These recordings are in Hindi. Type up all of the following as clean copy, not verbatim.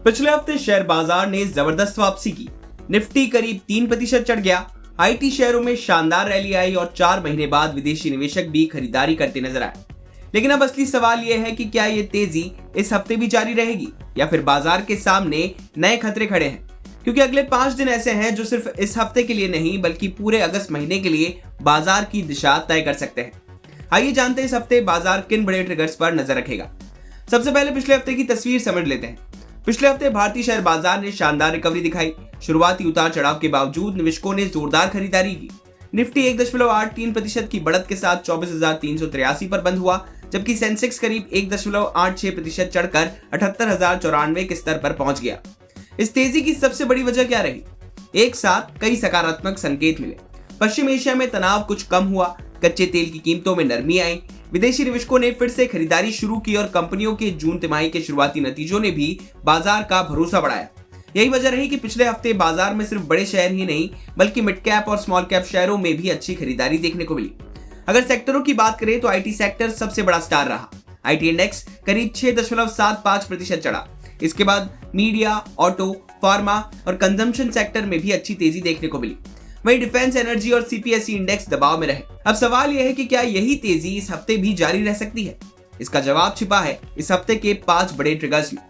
पिछले हफ्ते शेयर बाजार ने जबरदस्त वापसी की। निफ्टी करीब 3% चढ़ गया। आईटी शेयरों में शानदार रैली आई और 4 महीने बाद विदेशी निवेशक भी खरीदारी करते नजर आए। लेकिन अब असली सवाल यह है कि क्या ये तेजी इस हफ्ते भी जारी रहेगी या फिर बाजार के सामने नए खतरे खड़े हैं, क्योंकि अगले 5 दिन ऐसे हैं जो सिर्फ इस हफ्ते के लिए नहीं बल्कि पूरे अगस्त महीने के लिए बाजार की दिशा तय कर सकते हैं। आइए जानते हैं इस हफ्ते बाजार किन बड़े ट्रिगर्स पर नजर रखेगा। सबसे पहले पिछले हफ्ते की तस्वीर समझ लेते हैं। पिछले हफ्ते भारतीय शेयर बाजार ने शानदार रिकवरी दिखाई। शुरुआती उतार चढ़ाव के बावजूद निवेशकों ने जोरदार खरीदारी की। निफ्टी 1.83% की बढ़त के साथ 24,383 पर बंद हुआ, जबकि सेंसेक्स करीब 1.86% चढ़कर 78,094 के स्तर पर पहुंच गया। इस तेजी की सबसे बड़ी वजह क्या रही? एक साथ कई सकारात्मक संकेत मिले। पश्चिम एशिया में तनाव कुछ कम हुआ, कच्चे तेल की कीमतों में नरमी आई, विदेशी निवेशकों ने फिर से खरीदारी शुरू की और कंपनियों के जून तिमाही के शुरुआती नतीजों ने भी बाजार का भरोसा बढ़ाया। यही वजह रही कि पिछले हफ्ते बाजार में सिर्फ बड़े शेयर ही नहीं बल्कि मिड कैप और स्मॉल कैप शेयरों में भी अच्छी खरीदारी देखने को मिली। अगर सेक्टरों की बात करें तो आईटी सेक्टर सबसे बड़ा स्टार रहा। आईटी इंडेक्स करीब 6.75% चढ़ा। इसके बाद मीडिया, ऑटो, फार्मा और कंजम्पशन सेक्टर में भी अच्छी तेजी देखने को मिली। वहीं डिफेंस, एनर्जी और सीपीएसई इंडेक्स दबाव में रहे। अब सवाल यह है कि क्या यही तेजी इस हफ्ते भी जारी रह सकती है? इसका जवाब छिपा है इस हफ्ते के 5 बड़े ट्रिगर्स में।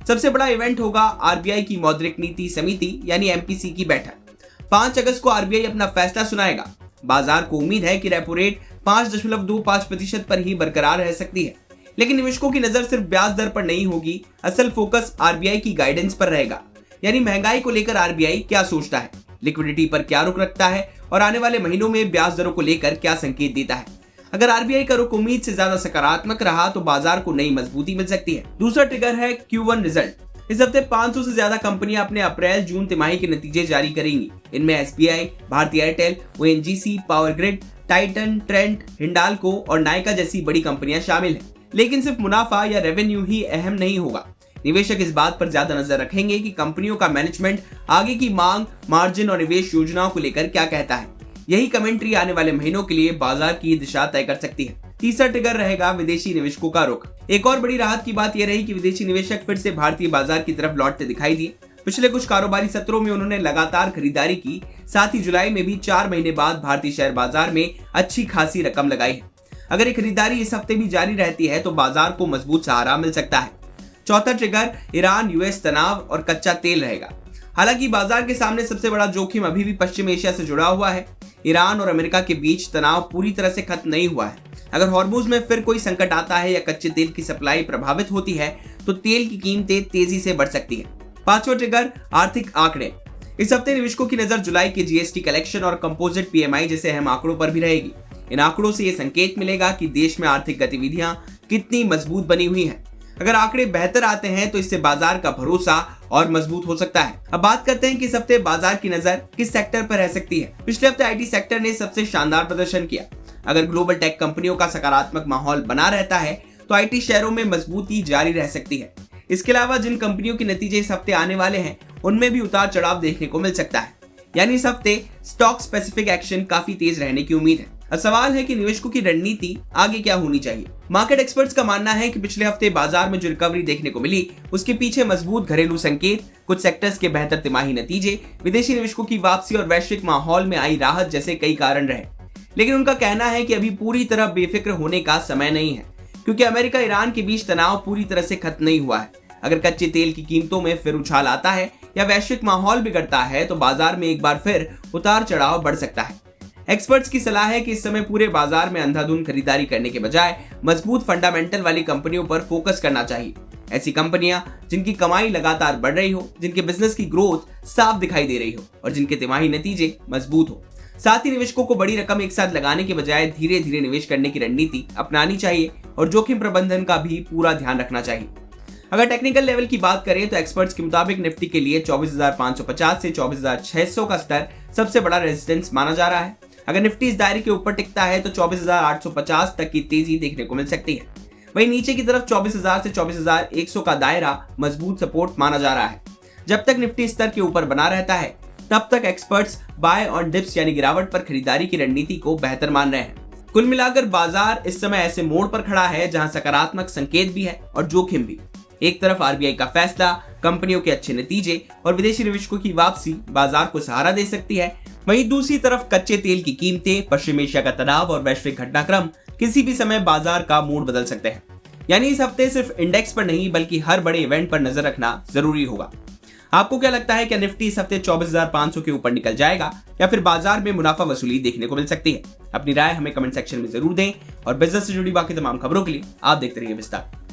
सबसे बड़ा इवेंट होगा आरबीआई की मौद्रिक नीति समिति यानी एमपीसी की बैठक। 5 अगस्त को आरबीआई अपना फैसला सुनाएगा। बाजार को उम्मीद है कि रेपो रेट 5.25% पर ही बरकरार रह सकती है, लेकिन निवेशकों की नजर सिर्फ ब्याज दर पर नहीं होगी। असल फोकस आरबीआई की गाइडेंस पर रहेगा, यानी महंगाई को लेकर आरबीआई क्या सोचता है, लिक्विडिटी पर क्या रुख रखता है और आने वाले महीनों में ब्याज दरों को लेकर क्या संकेत देता है। अगर आरबीआई का रुख उम्मीद से ज्यादा सकारात्मक रहा तो बाजार को नई मजबूती मिल सकती है। दूसरा ट्रिगर है Q1 रिजल्ट। इस हफ्ते 500 से ज्यादा कंपनियां अपने अप्रैल-जून तिमाही के नतीजे जारी करेंगी। इनमें एसबीआई, भारतीय Airtel, ONGC, power grid, Titan, Trent, Hindalco और नायका जैसी बड़ी कंपनियां शामिल हैं। लेकिन सिर्फ मुनाफा या रेवेन्यू ही अहम नहीं होगा। निवेशक इस बात पर ज्यादा नजर रखेंगे कि कंपनियों का मैनेजमेंट आगे की मांग, मार्जिन और निवेश योजनाओं को लेकर क्या कहता है। यही कमेंट्री आने वाले महीनों के लिए बाजार की दिशा तय कर सकती है। तीसरा ट्रिगर रहेगा विदेशी निवेशकों का रुख। एक और बड़ी राहत की बात यह रही कि विदेशी निवेशक फिर से भारतीय बाजार की तरफ लौटते दिखाई दिए। पिछले कुछ कारोबारी सत्रों में उन्होंने लगातार खरीदारी की। साथ ही जुलाई में भी 4 महीने बाद भारतीय शेयर बाजार में अच्छी खासी रकम लगाई है। अगर ये खरीदारी इस हफ्ते भी जारी रहती है तो बाजार को मजबूत सहारा मिल सकता है। चौथा ट्रिगर ईरान यूएस तनाव और कच्चा तेल रहेगा। हालांकि बाजार के सामने सबसे बड़ा जोखिम अभी भी पश्चिम एशिया से जुड़ा हुआ है। ईरान और अमेरिका के बीच तनाव पूरी तरह से खत्म नहीं हुआ है। अगर हॉर्मुज में फिर कोई संकट आता है या कच्चे तेल की सप्लाई प्रभावित होती है तो तेल की कीमतें तेजी से बढ़ सकती है। पांचवा ट्रिगर आर्थिक आंकड़े। इस हफ्ते निवेशकों की नजर जुलाई के जीएसटी कलेक्शन और कंपोजिट पीएमआई जैसे अहम आंकड़ों पर भी रहेगी। इन आंकड़ों से यह संकेत मिलेगा कि देश में आर्थिक गतिविधियां कितनी मजबूत बनी हुई हैं। अगर आंकड़े बेहतर आते हैं तो इससे बाजार का भरोसा और मजबूत हो सकता है। अब बात करते हैं कि इस हफ्ते बाजार की नजर किस सेक्टर पर रह सकती है। पिछले हफ्ते आईटी सेक्टर ने सबसे शानदार प्रदर्शन किया। अगर ग्लोबल टेक कंपनियों का सकारात्मक माहौल बना रहता है तो आईटी शेयरों में मजबूती जारी रह सकती है। इसके अलावा जिन कंपनियों के नतीजे इस हफ्ते आने वाले हैं उनमें भी उतार चढ़ाव देखने को मिल सकता है, यानी इस हफ्ते स्टॉक स्पेसिफिक एक्शन काफी तेज रहने की उम्मीद है। अब सवाल है कि निवेशकों की रणनीति आगे क्या होनी चाहिए। मार्केट एक्सपर्ट्स का मानना है कि पिछले हफ्ते बाजार में जो रिकवरी देखने को मिली उसके पीछे मजबूत घरेलू संकेत, कुछ सेक्टर्स के बेहतर तिमाही नतीजे, विदेशी निवेशकों की वापसी और वैश्विक माहौल में आई राहत जैसे कई कारण रहे। लेकिन उनका कहना है कि अभी पूरी तरह बेफिक्र होने का समय नहीं है, क्योंकि अमेरिका ईरान के बीच तनाव पूरी तरह से खत्म नहीं हुआ है। अगर कच्चे तेल की कीमतों में फिर उछाल आता है या वैश्विक माहौल बिगड़ता है तो बाजार में एक बार फिर उतार चढ़ाव बढ़ सकता है। एक्सपर्ट्स की सलाह है कि इस समय पूरे बाजार में अंधाधुंध खरीदारी करने के बजाय मजबूत फंडामेंटल वाली कंपनियों पर फोकस करना चाहिए। ऐसी कंपनियां जिनकी कमाई लगातार बढ़ रही हो, जिनके बिजनेस की ग्रोथ साफ दिखाई दे रही हो और जिनके तिमाही नतीजे मजबूत हो। साथ ही निवेशकों को बड़ी रकम एक साथ लगाने के बजाय धीरे धीरे निवेश करने की रणनीति अपनानी चाहिए और जोखिम प्रबंधन का भी पूरा ध्यान रखना चाहिए। अगर टेक्निकल लेवल की बात करें तो एक्सपर्ट्स के मुताबिक निफ्टी के लिए 24,550 से 24,600 का स्तर सबसे बड़ा रेजिस्टेंस माना जा रहा है। अगर निफ्टी इस दायरे के ऊपर टिकता है तो 24,850 तक की तेजी देखने को मिल सकती है। वहीं नीचे की तरफ 24,000 से 24,100 का दायरा मजबूत सपोर्ट माना जा रहा है। जब तक निफ्टी स्तर के ऊपर बना रहता है तब तक एक्सपर्ट्स बाय ऑन डिप्स यानी गिरावट पर खरीदारी की रणनीति को बेहतर मान रहे हैं। कुल मिलाकर बाजार इस समय ऐसे मोड़ पर खड़ा है जहां सकारात्मक संकेत भी है और जोखिम भी। एक तरफ आरबीआई का फैसला, कंपनियों के अच्छे नतीजे और विदेशी निवेशकों की वापसी बाजार को सहारा दे सकती है। वहीं दूसरी तरफ कच्चे तेल की कीमतें, पश्चिम एशिया का तनाव और वैश्विक घटनाक्रम किसी भी समय बाजार का मूड बदल सकते हैं। यानी इस हफ्ते सिर्फ इंडेक्स पर नहीं बल्कि हर बड़े इवेंट पर नजर रखना जरूरी होगा। आपको क्या लगता है, क्या निफ्टी इस हफ्ते 24,500 के ऊपर निकल जाएगा या फिर बाजार में मुनाफा वसूली देखने को मिल सकती है? अपनी राय हमें कमेंट सेक्शन में जरूर दें और बिजनेस से जुड़ी बाकी तमाम खबरों के लिए आप देखते रहिए विस्तार।